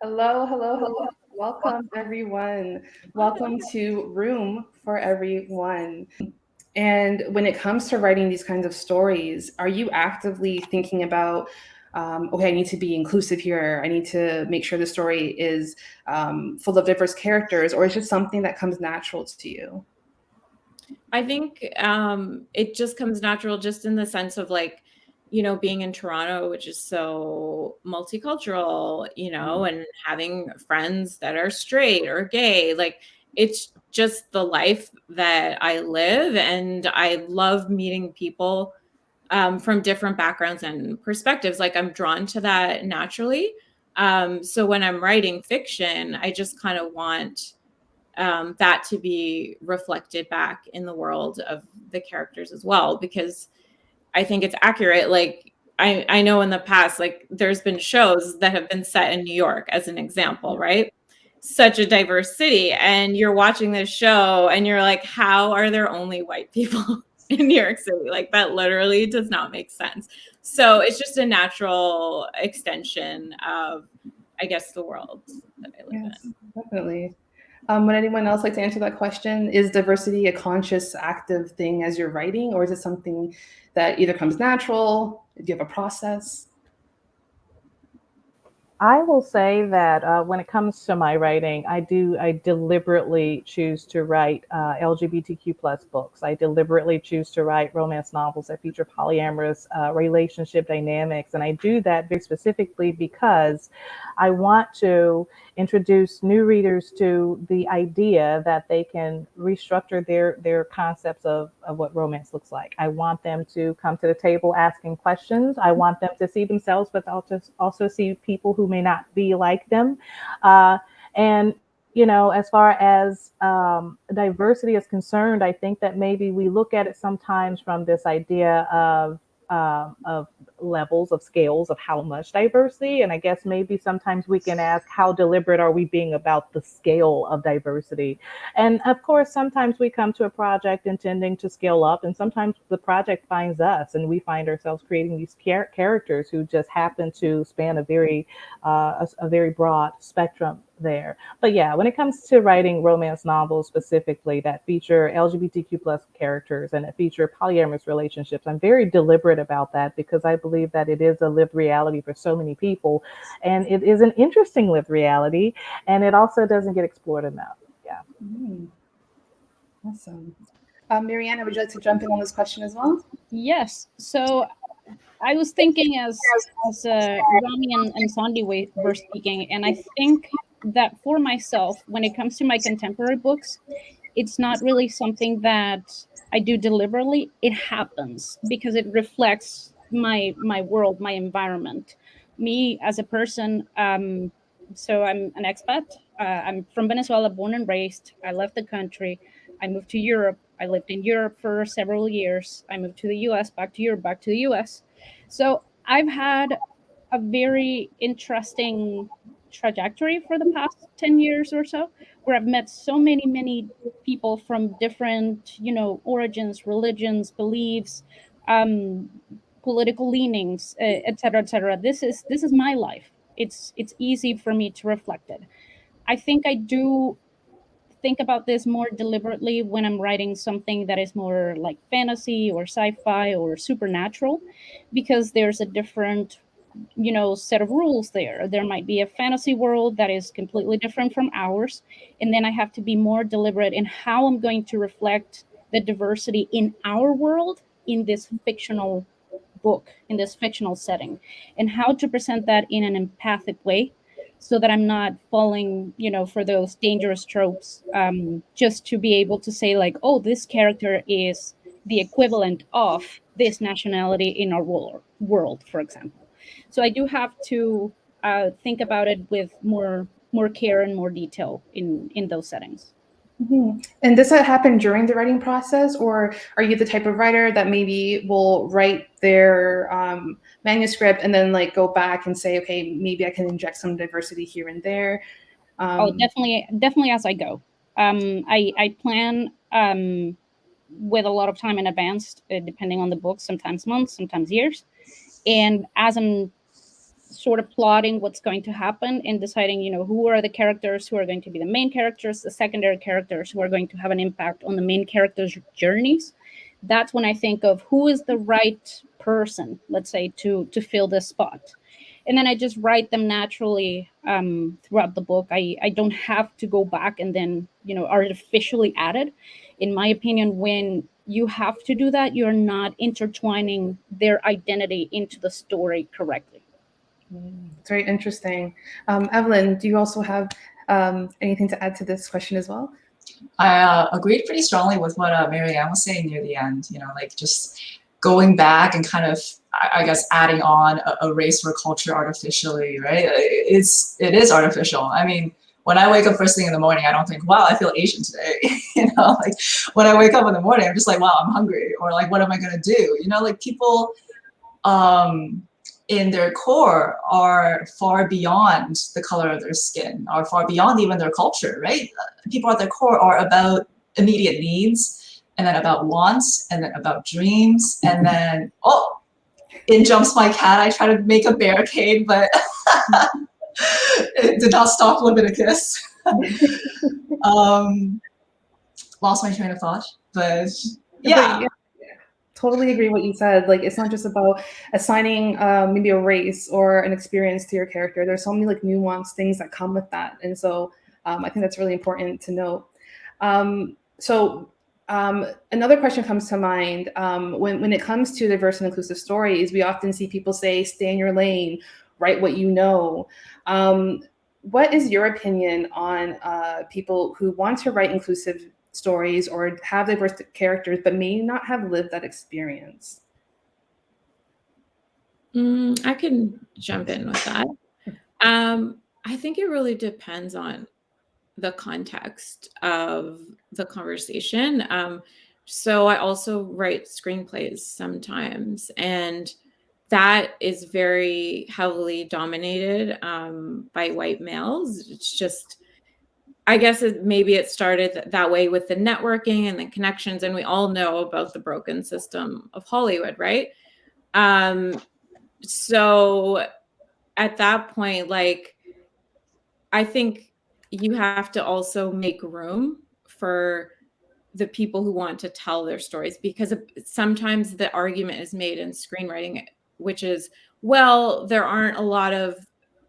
Hello, hello, hello. Welcome, everyone. Welcome to Room for Everyone. And when it comes to writing these kinds of stories, are you actively thinking about, okay, I need to be inclusive here. I need to make sure the story is full of diverse characters, or is it something that comes natural to you? I think it just comes natural just in the sense of being in Toronto, which is so multicultural, and having friends that are straight or gay. Like it's just the life that I live. And I love meeting people from different backgrounds and perspectives. Like I'm drawn to that naturally. So when I'm writing fiction, I just kind of want that to be reflected back in the world of the characters as well, because I think it's accurate. Like I know in the past, like there's been shows that have been set in New York as an example, right? Such a diverse city. And you're watching this show and you're like, how are there only white people in New York City? Like that literally does not make sense. So it's just a natural extension of, I guess, the world that I live Yes, in. definitely. Would anyone else like to answer that question? Is diversity a conscious, active thing as you're writing, or is it something that either comes natural? Do you have a process? I will say that when it comes to my writing, I deliberately choose to write LGBTQ plus books. I deliberately choose to write romance novels that feature polyamorous relationship dynamics. And I do that very specifically because I want to introduce new readers to the idea that they can restructure their concepts of what romance looks like. I want them to come to the table asking questions. I want them to see themselves, but also see people who may not be like them. And as far as diversity is concerned, I think that maybe we look at it sometimes from this idea of levels of scales of how much diversity. And I guess maybe sometimes we can ask, how deliberate are we being about the scale of diversity? And of course, sometimes we come to a project intending to scale up, and sometimes the project finds us and we find ourselves creating these characters who just happen to span a very broad spectrum there. But yeah, when it comes to writing romance novels specifically that feature LGBTQ plus characters and that feature polyamorous relationships, I'm very deliberate about that because I believe that it is a lived reality for so many people, and it is an interesting lived reality, and it also doesn't get explored enough. Yeah. Awesome. Mariana, would you like to jump in on this question as well? Yes. So I was thinking as Rami and Sandy were speaking, and I think that for myself, when it comes to my contemporary books, it's not really something that I do deliberately. It happens because it reflects my world, my environment, me as a person. So I'm an expat. I'm from Venezuela, born and raised. I left the country. I moved to Europe. I lived in Europe for several years. I moved to the U.S., back to Europe, back to the U.S. So I've had a very interesting trajectory for the past 10 years or so, where I've met so many people from different, origins, religions, beliefs, um, political leanings, et cetera, et cetera. This is my life. It's easy for me to reflect it. I think I do think about this more deliberately when I'm writing something that is more like fantasy or sci-fi or supernatural, because there's a different set of rules there. There might be a fantasy world that is completely different from ours, and then I have to be more deliberate in how I'm going to reflect the diversity in our world in this fictional book, in this fictional setting, and how to present that in an empathic way so that I'm not falling, for those dangerous tropes, just to be able to say like, oh, this character is the equivalent of this nationality in our world, for example. So I do have to think about it with more care and more detail in those settings. And does that happen during the writing process, or are you the type of writer that maybe will write their manuscript and then like go back and say, okay, maybe I can inject some diversity here and there? Oh, Um, definitely as I go. I plan with a lot of time in advance, depending on the book, sometimes months, sometimes years. And as I'm sort of plotting what's going to happen and deciding, who are the characters who are going to be the main characters, the secondary characters who are going to have an impact on the main characters' journeys. That's when I think of who is the right person, let's say, to fill this spot. And then I just write them naturally throughout the book. I don't have to go back and then, artificially add it. In my opinion, when you have to do that, you're not intertwining their identity into the story correctly. It's very interesting. Evelyn, do you also have anything to add to this question as well? I agreed pretty strongly with what Marianne was saying near the end, like just going back and kind of, I guess, adding on a race or culture artificially, right? It is artificial. I mean, when I wake up first thing in the morning, I don't think, wow, I feel Asian today. Like when I wake up in the morning, I'm just like, wow, I'm hungry. Or like, what am I gonna do? Like people in their core are far beyond the color of their skin, are far beyond even their culture, right? People at their core are about immediate needs, and then about wants, and then about dreams, and then, oh, in jumps my cat. I try to make a barricade, but it did not stop Leviticus. Lost my train of thought, but yeah. Totally agree what you said. Like, it's not just about assigning maybe a race or an experience to your character. There's so many like nuanced things that come with that. And so I think that's really important to note. Another question comes to mind when it comes to diverse and inclusive stories. We often see people say, stay in your lane, write what you know. What is your opinion on people who want to write inclusive stories or have diverse characters but may not have lived that experience? I can jump in with that. I think it really depends on the context of the conversation. So I also write screenplays sometimes, and that is very heavily dominated by white males. It's just, I guess maybe it started that way with the networking and the connections, and we all know about the broken system of Hollywood, right? So at that point, like, I think you have to also make room for the people who want to tell their stories, because sometimes the argument is made in screenwriting, which is, well, there aren't a lot of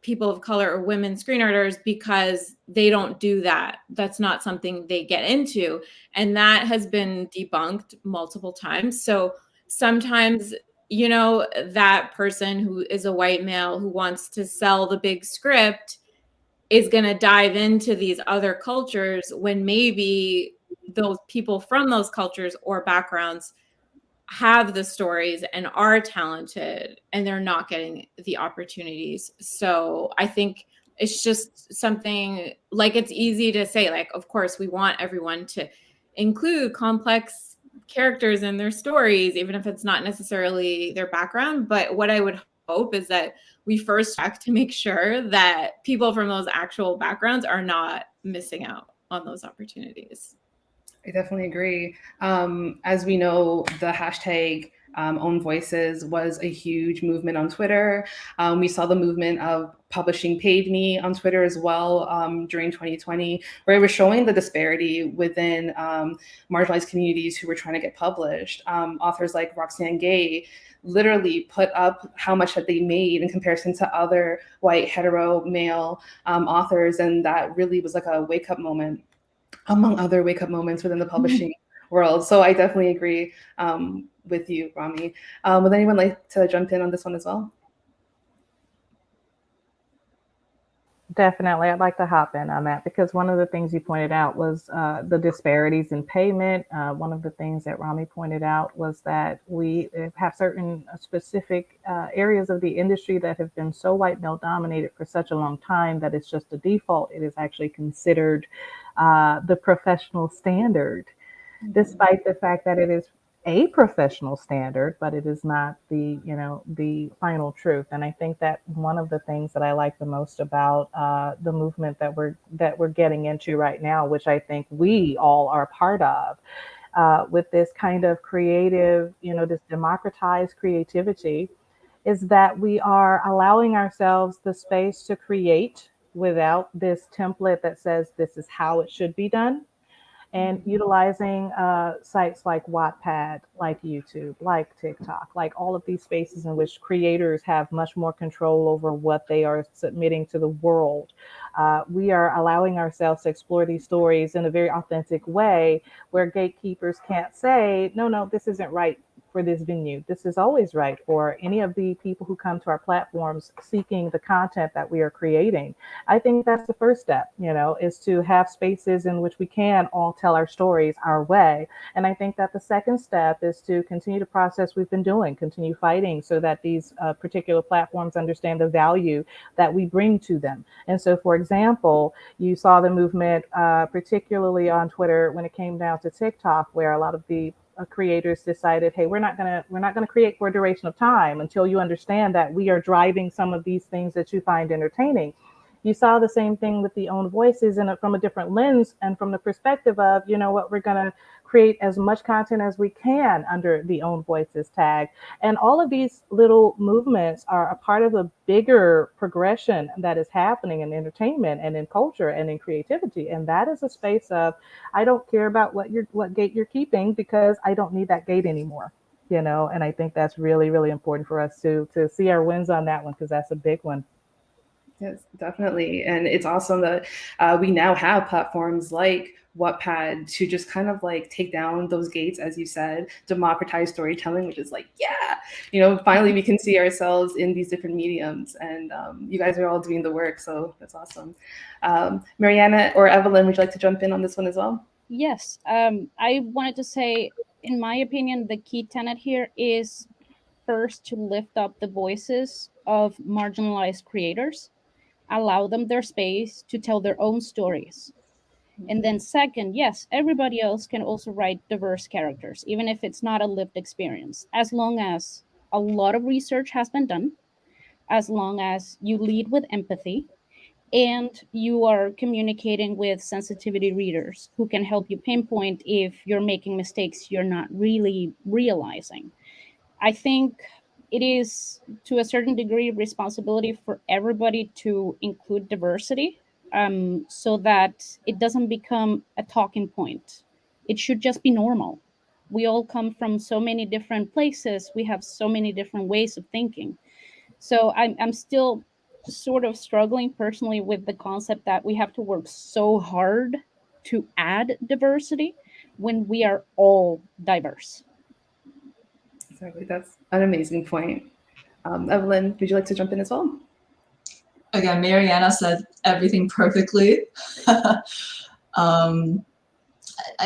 people of color or women screenwriters because they don't do that. That's not something they get into. And that has been debunked multiple times. So sometimes, that person who is a white male who wants to sell the big script is going to dive into these other cultures when maybe those people from those cultures or backgrounds have the stories and are talented, and they're not getting the opportunities. So I think it's just something, like, it's easy to say, like, of course we want everyone to include complex characters in their stories, even if it's not necessarily their background. But what I would hope is that we first check to make sure that people from those actual backgrounds are not missing out on those opportunities. I definitely agree. As we know, the hashtag Own Voices was a huge movement on Twitter. We saw the movement of Publishing Paid Me on Twitter as well during 2020, where it was showing the disparity within marginalized communities who were trying to get published. Authors like Roxane Gay literally put up how much that they made in comparison to other white hetero male authors, and that really was like a wake-up moment, among other wake-up moments within the publishing world. So I definitely agree with you, Rami. Would anyone like to jump in on this one as well? Definitely, I'd like to hop in on that, because one of the things you pointed out was the disparities in payment. One of the things that Rami pointed out was that we have certain specific areas of the industry that have been so white male dominated for such a long time that it's just a default. It is actually considered the professional standard, despite the fact that it is a professional standard, but it is not the final truth. And I think that one of the things that I like the most about the movement that we're getting into right now, which I think we all are part of, with this kind of creative, this democratized creativity, is that we are allowing ourselves the space to create without this template that says this is how it should be done, and utilizing sites like Wattpad, like YouTube, like TikTok, like all of these spaces in which creators have much more control over what they are submitting to the world. We are allowing ourselves to explore these stories in a very authentic way where gatekeepers can't say, no, no, this isn't right for this venue. This is always right for any of the people who come to our platforms seeking the content that we are creating. I think that's the first step, is to have spaces in which we can all tell our stories our way. And I think that the second step is to continue the process we've been doing, continue fighting so that these particular platforms understand the value that we bring to them. And so, for example, you saw the movement, particularly on Twitter, when it came down to TikTok, where a lot of the creators decided, hey, we're not gonna create for a duration of time until you understand that we are driving some of these things that you find entertaining. You saw the same thing with the own voices, and from a different lens and from the perspective of, we're gonna create as much content as we can under the own voices tag. And all of these little movements are a part of a bigger progression that is happening in entertainment and in culture and in creativity. And that is a space of, I don't care about what gate you're keeping, because I don't need that gate anymore. And I think that's really, really important for us to see our wins on that one, because that's a big one. Yes, definitely. And it's awesome that we now have platforms like Wattpad to just kind of like take down those gates, as you said, democratize storytelling, which is like, finally we can see ourselves in these different mediums, and you guys are all doing the work. So that's awesome. Mariana or Evelyn, would you like to jump in on this one as well? Yes. I wanted to say, in my opinion, the key tenet here is first to lift up the voices of marginalized creators, allow them their space to tell their own stories. And then second, yes, everybody else can also write diverse characters, even if it's not a lived experience, as long as a lot of research has been done, as long as you lead with empathy, and you are communicating with sensitivity readers who can help you pinpoint if you're making mistakes you're not really realizing. I think it is, to a certain degree, responsibility for everybody to include diversity, so that it doesn't become a talking point. It should just be normal. We all come from so many different places. We have so many different ways of thinking. So I'm still sort of struggling personally with the concept that we have to work so hard to add diversity when we are all diverse. Exactly. That's an amazing point. Evelyn, would you like to jump in as well? Again, Mariana said everything perfectly. I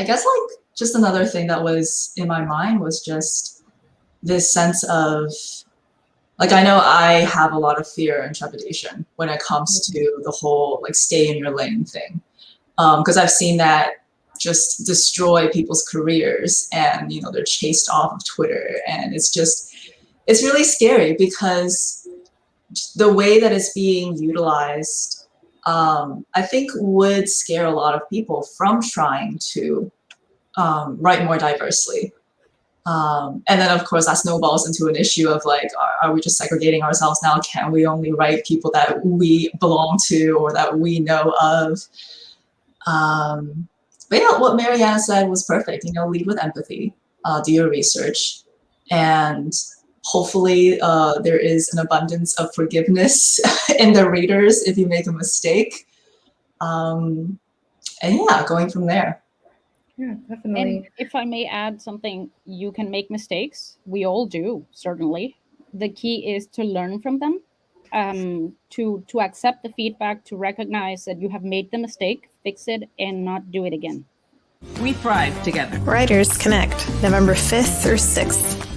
guess just another thing that was in my mind was just this sense of, I know I have a lot of fear and trepidation when it comes to the whole stay in your lane thing. Because I've seen that just destroy people's careers, and they're chased off of Twitter, and it's really scary because the way that it's being utilized, I think would scare a lot of people from trying to write more diversely. And then of course that snowballs into an issue of are we just segregating ourselves now? Can we only write people that we belong to or that we know of? But yeah, what Mariana said was perfect. Lead with empathy, do your research, and hopefully there is an abundance of forgiveness in the readers if you make a mistake. And yeah, going from there. Yeah, definitely. And if I may add something, you can make mistakes. We all do, certainly. The key is to learn from them, to accept the feedback, to recognize that you have made the mistake, fix it, and not do it again. We thrive together. WritersConnX, November 5th through 6th.